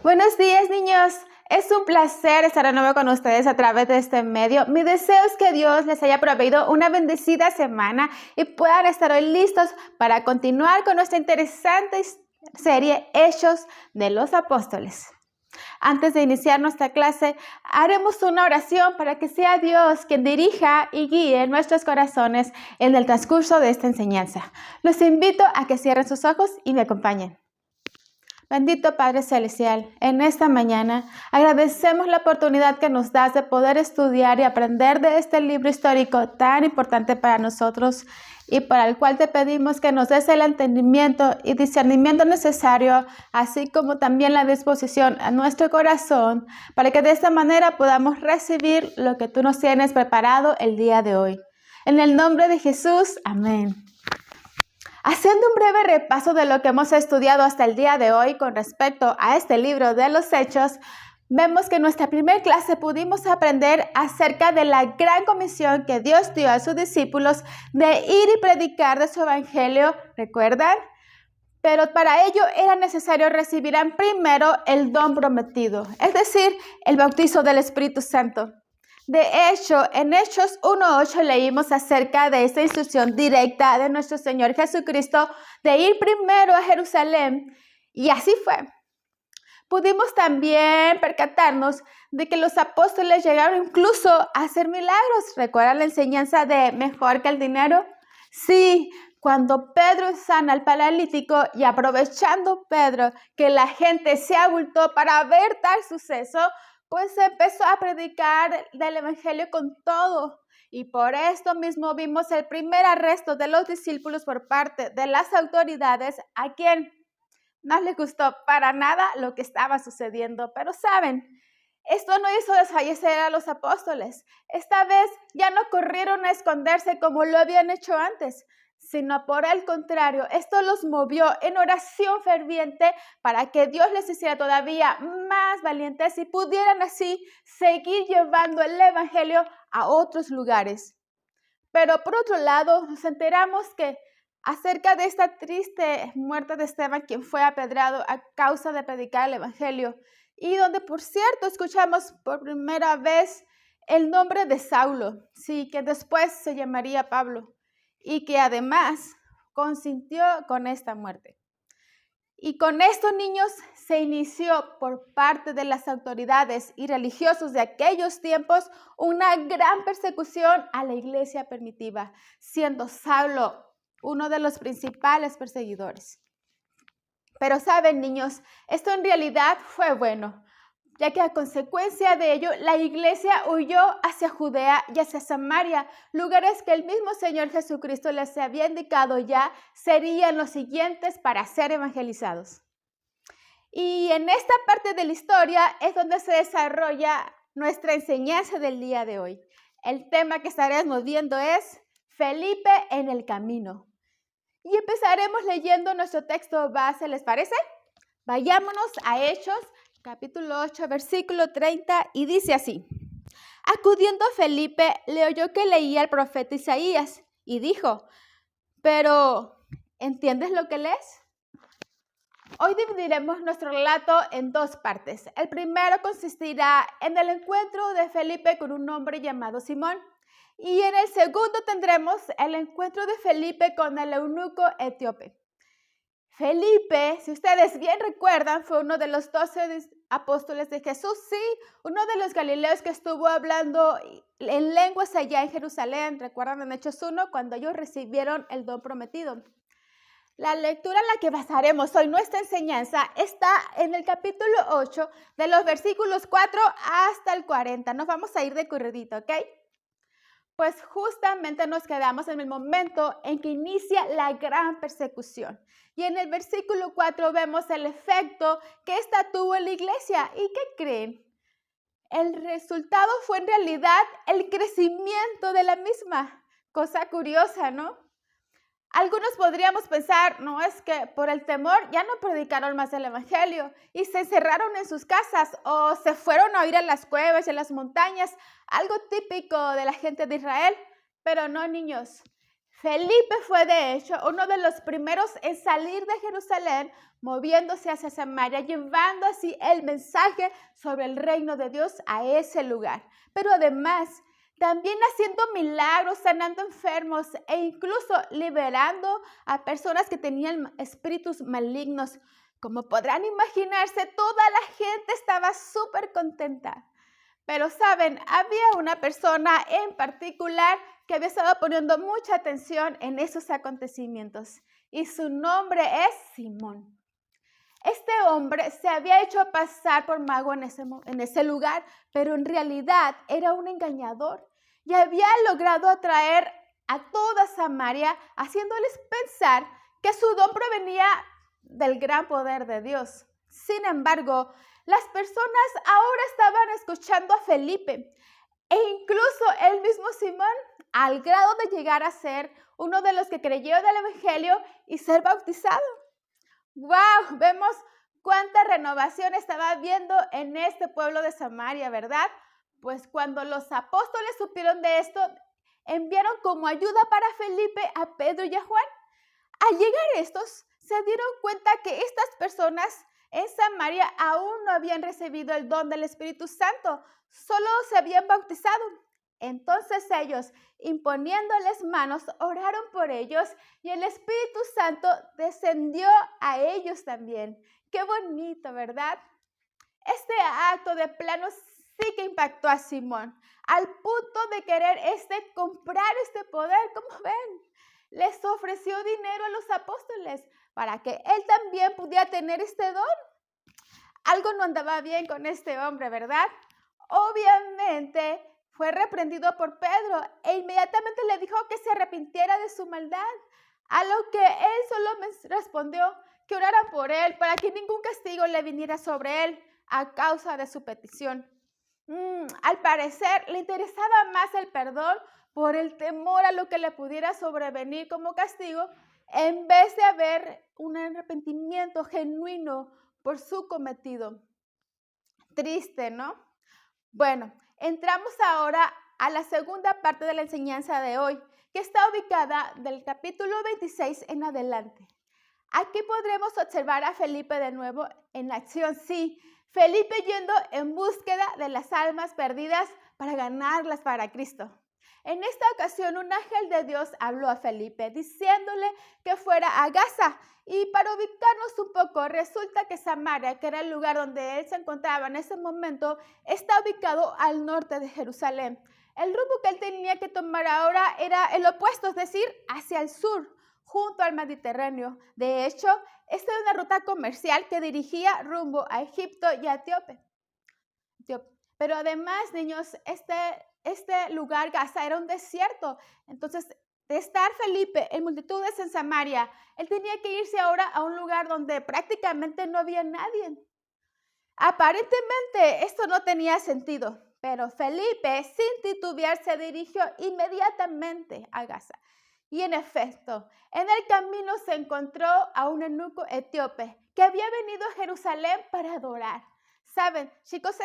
Buenos días, niños. Es un placer estar de nuevo con ustedes a través de este medio. Mi deseo es que Dios les haya proveído una bendecida semana y puedan estar hoy listos para continuar con nuestra interesante serie Hechos de los Apóstoles. Antes de iniciar nuestra clase, haremos una oración para que sea Dios quien dirija y guíe nuestros corazones en el transcurso de esta enseñanza. Los invito a que cierren sus ojos y me acompañen. Bendito Padre Celestial, en esta mañana agradecemos la oportunidad que nos das de poder estudiar y aprender de este libro histórico tan importante para nosotros y para el cual te pedimos que nos des el entendimiento y discernimiento necesario, así como también la disposición a nuestro corazón, para que de esta manera podamos recibir lo que tú nos tienes preparado el día de hoy. En el nombre de Jesús, amén. Haciendo un breve repaso de lo que hemos estudiado hasta el día de hoy con respecto a este libro de los Hechos, vemos que en nuestra primera clase pudimos aprender acerca de la gran comisión que Dios dio a sus discípulos de ir y predicar de su evangelio, ¿recuerdan? Pero para ello era necesario recibir primero el don prometido, es decir, el bautizo del Espíritu Santo. De hecho, en Hechos 1:8 leímos acerca de esta instrucción directa de nuestro Señor Jesucristo de ir primero a Jerusalén, y así fue. Pudimos también percatarnos de que los apóstoles llegaron incluso a hacer milagros. ¿Recuerdan la enseñanza de mejor que el dinero? Sí, cuando Pedro sana al paralítico y aprovechando Pedro que la gente se abultó para ver tal suceso, pues empezó a predicar del evangelio con todo. Y por esto mismo vimos el primer arresto de los discípulos por parte de las autoridades, a quien no les gustó para nada lo que estaba sucediendo. Pero saben, esto no hizo desfallecer a los apóstoles. Esta vez ya no corrieron a esconderse como lo habían hecho antes, sino por el contrario, esto los movió en oración ferviente para que Dios les hiciera todavía más valientes y pudieran así seguir llevando el evangelio a otros lugares. Pero por otro lado, nos enteramos que acerca de esta triste muerte de Esteban, quien fue apedreado a causa de predicar el evangelio, y donde, por cierto, escuchamos por primera vez el nombre de Saulo, sí, que después se llamaría Pablo, y que además consintió con esta muerte. Y con esto, niños, se inició por parte de las autoridades y religiosos de aquellos tiempos una gran persecución a la iglesia primitiva, siendo Saulo uno de los principales perseguidores. Pero saben, niños, esto en realidad fue bueno, ya que a consecuencia de ello la iglesia huyó hacia Judea y hacia Samaria, lugares que el mismo Señor Jesucristo les había indicado ya serían los siguientes para ser evangelizados. Y en esta parte de la historia es donde se desarrolla nuestra enseñanza del día de hoy. El tema que estaremos viendo es Felipe en el camino. Y empezaremos leyendo nuestro texto base, ¿les parece? Vayámonos a Hechos, capítulo 8, versículo 30, y dice así: Acudiendo Felipe, le oyó que leía el profeta Isaías, y dijo: ¿pero entiendes lo que lees? Hoy dividiremos nuestro relato en dos partes. El primero consistirá en el encuentro de Felipe con un hombre llamado Simón, y en el segundo tendremos el encuentro de Felipe con el eunuco etíope. Felipe, si ustedes bien recuerdan, fue uno de los 12 apóstoles de Jesús, sí, uno de los galileos que estuvo hablando en lenguas allá en Jerusalén. ¿Recuerdan en Hechos 1 cuando ellos recibieron el don prometido? La lectura en la que basaremos hoy nuestra enseñanza está en el capítulo 8, de los versículos 4 hasta el 40. Nos vamos a ir de corridito, ¿ok? Pues justamente nos quedamos en el momento en que inicia la gran persecución. Y en el versículo 4 vemos el efecto que esta tuvo en la iglesia. ¿Y qué creen? El resultado fue en realidad el crecimiento de la misma. Cosa curiosa, ¿no? Algunos podríamos pensar, no, es que por el temor ya no predicaron más el evangelio y se encerraron en sus casas o se fueron a ir a las cuevas y a las montañas, algo típico de la gente de Israel. Pero no, niños. Felipe fue de hecho uno de los primeros en salir de Jerusalén, moviéndose hacia Samaria, llevando así el mensaje sobre el reino de Dios a ese lugar. Pero además, también haciendo milagros, sanando enfermos e incluso liberando a personas que tenían espíritus malignos. Como podrán imaginarse, toda la gente estaba súper contenta. Pero saben, había una persona en particular que había estado poniendo mucha atención en esos acontecimientos y su nombre es Simón. Este hombre se había hecho pasar por mago en ese lugar, pero en realidad era un engañador y había logrado atraer a toda Samaria, haciéndoles pensar que su don provenía del gran poder de Dios. Sin embargo, las personas ahora estaban escuchando a Felipe e incluso el mismo Simón, al grado de llegar a ser uno de los que creyó del Evangelio y ser bautizado. ¡Wow! Vemos cuánta renovación estaba habiendo en este pueblo de Samaria, ¿verdad? Pues cuando los apóstoles supieron de esto, enviaron como ayuda para Felipe a Pedro y a Juan. Al llegar estos, se dieron cuenta que estas personas en Samaria aún no habían recibido el don del Espíritu Santo, solo se habían bautizado. Entonces ellos, imponiéndoles manos, oraron por ellos y el Espíritu Santo descendió a ellos también. ¡Qué bonito!, ¿verdad? Este acto de plano sí que impactó a Simón, al punto de querer comprar este poder, como ven. Les ofreció dinero a los apóstoles para que él también pudiera tener este don. Algo no andaba bien con este hombre, ¿verdad? Obviamente fue reprendido por Pedro e inmediatamente le dijo que se arrepintiera de su maldad, a lo que él solo respondió que oraran por él para que ningún castigo le viniera sobre él a causa de su petición. Al parecer le interesaba más el perdón por el temor a lo que le pudiera sobrevenir como castigo, en vez de haber un arrepentimiento genuino por su cometido. Triste, ¿no? Bueno, entramos ahora a la segunda parte de la enseñanza de hoy, que está ubicada del capítulo 26 en adelante. Aquí podremos observar a Felipe de nuevo en acción, sí, Felipe yendo en búsqueda de las almas perdidas para ganarlas para Cristo. En esta ocasión, un ángel de Dios habló a Felipe diciéndole que fuera a Gaza. Y para ubicarnos un poco, resulta que Samaria, que era el lugar donde él se encontraba en ese momento, está ubicado al norte de Jerusalén. El rumbo que él tenía que tomar ahora era el opuesto, es decir, hacia el sur, junto al Mediterráneo. De hecho, esta era una ruta comercial que dirigía rumbo a Egipto y a Etiopía. Pero además, niños, este lugar, Gaza, era un desierto. Entonces, de estar Felipe en multitudes en Samaria, él tenía que irse ahora a un lugar donde prácticamente no había nadie. Aparentemente, esto no tenía sentido, pero Felipe, sin titubear, se dirigió inmediatamente a Gaza. Y en efecto, en el camino se encontró a un eunuco etíope que había venido a Jerusalén para adorar. Saben, chicos,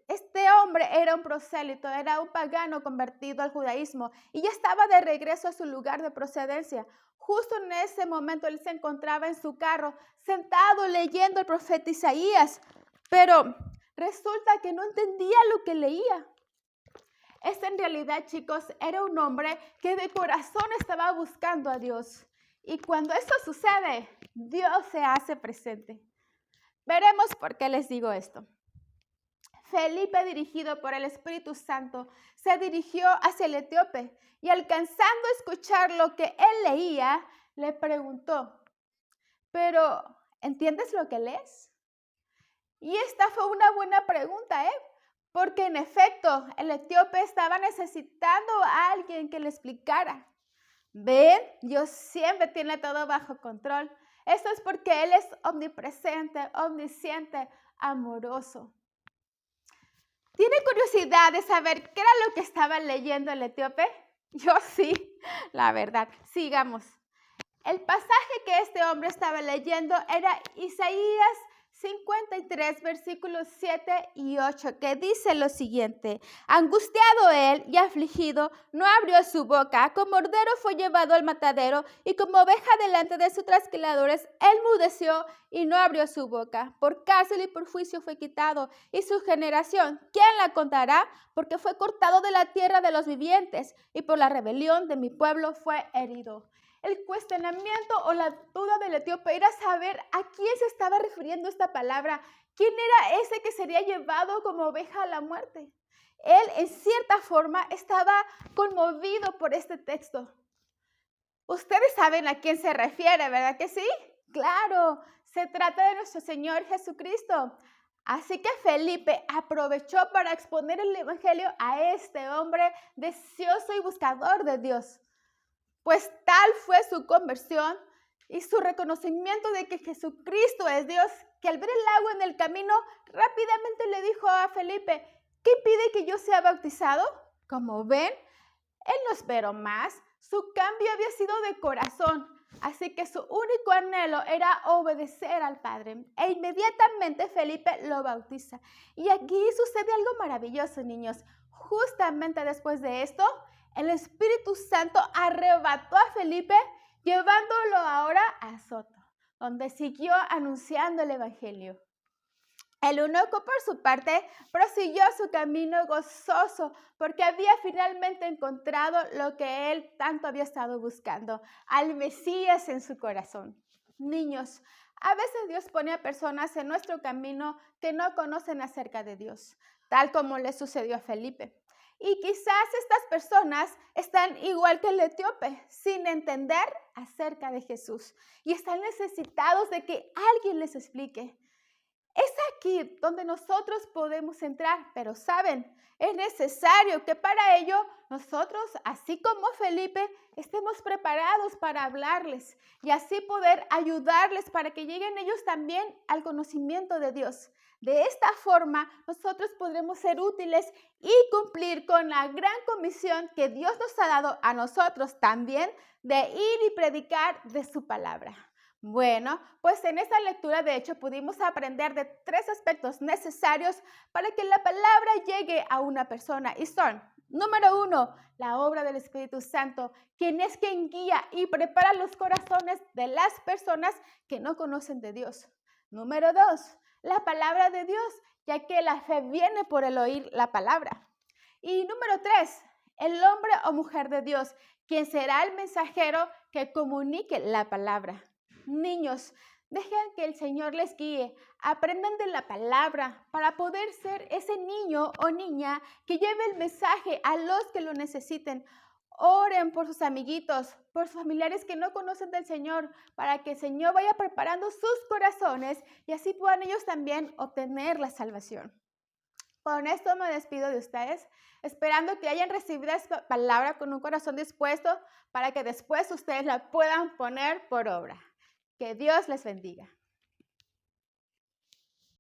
este hombre era un prosélito, era un pagano convertido al judaísmo y ya estaba de regreso a su lugar de procedencia. Justo en ese momento él se encontraba en su carro, sentado leyendo el profeta Isaías, pero resulta que no entendía lo que leía. En realidad, chicos, era un hombre que de corazón estaba buscando a Dios. Y cuando esto sucede, Dios se hace presente. Veremos por qué les digo esto. Felipe, dirigido por el Espíritu Santo, se dirigió hacia el etíope y alcanzando a escuchar lo que él leía, le preguntó, ¿pero entiendes lo que lees? Y esta fue una buena pregunta, porque en efecto, el etíope estaba necesitando a alguien que le explicara. ¿Ven? Dios siempre tiene todo bajo control. Esto es porque Él es omnipresente, omnisciente, amoroso. ¿Tiene curiosidad de saber qué era lo que estaba leyendo el etíope? Yo sí, la verdad. Sigamos. El pasaje que este hombre estaba leyendo era Isaías 53, versículos 7 y 8, que dice lo siguiente: angustiado él y afligido, no abrió su boca, como cordero fue llevado al matadero, y como oveja delante de sus trasquiladores, él mudeció y no abrió su boca. Por cárcel y por juicio fue quitado, y su generación, ¿quién la contará? Porque fue cortado de la tierra de los vivientes, y por la rebelión de mi pueblo fue herido. El cuestionamiento o la duda del etíope era saber a quién se estaba refiriendo esta palabra. ¿Quién era ese que sería llevado como oveja a la muerte? Él, en cierta forma, estaba conmovido por este texto. Ustedes saben a quién se refiere, ¿verdad que sí? Claro, se trata de nuestro Señor Jesucristo. Así que Felipe aprovechó para exponer el evangelio a este hombre deseoso y buscador de Dios. Pues tal fue su conversión y su reconocimiento de que Jesucristo es Dios, que al ver el agua en el camino, rápidamente le dijo a Felipe: ¿qué impide que yo sea bautizado? Como ven, él no esperó más. Su cambio había sido de corazón, así que su único anhelo era obedecer al Padre. E inmediatamente Felipe lo bautiza. Y aquí sucede algo maravilloso, niños. Justamente después de esto, el Espíritu Santo arrebató a Felipe, llevándolo ahora a Azoto, donde siguió anunciando el evangelio. El eunuco, por su parte, prosiguió su camino gozoso porque había finalmente encontrado lo que él tanto había estado buscando, al Mesías en su corazón. Niños, a veces Dios pone a personas en nuestro camino que no conocen acerca de Dios, tal como le sucedió a Felipe. Y quizás estas personas están igual que el etíope, sin entender acerca de Jesús, y están necesitados de que alguien les explique. Es aquí donde nosotros podemos entrar, pero saben, es necesario que para ello nosotros, así como Felipe, estemos preparados para hablarles y así poder ayudarles para que lleguen ellos también al conocimiento de Dios. De esta forma, nosotros podremos ser útiles y cumplir con la gran comisión que Dios nos ha dado a nosotros también de ir y predicar de su palabra. Bueno, pues en esta lectura de hecho pudimos aprender de 3 aspectos necesarios para que la palabra llegue a una persona y son: número 1, la obra del Espíritu Santo, quien es quien guía y prepara los corazones de las personas que no conocen de Dios. Número 2, la palabra de Dios, ya que la fe viene por el oír la palabra. Y número 3, el hombre o mujer de Dios, quien será el mensajero que comunique la palabra. Niños, dejen que el Señor les guíe, aprendan de la palabra para poder ser ese niño o niña que lleve el mensaje a los que lo necesiten. Oren por sus amiguitos, por sus familiares que no conocen del Señor, para que el Señor vaya preparando sus corazones y así puedan ellos también obtener la salvación. Con esto me despido de ustedes, esperando que hayan recibido esta palabra con un corazón dispuesto para que después ustedes la puedan poner por obra. Que Dios les bendiga.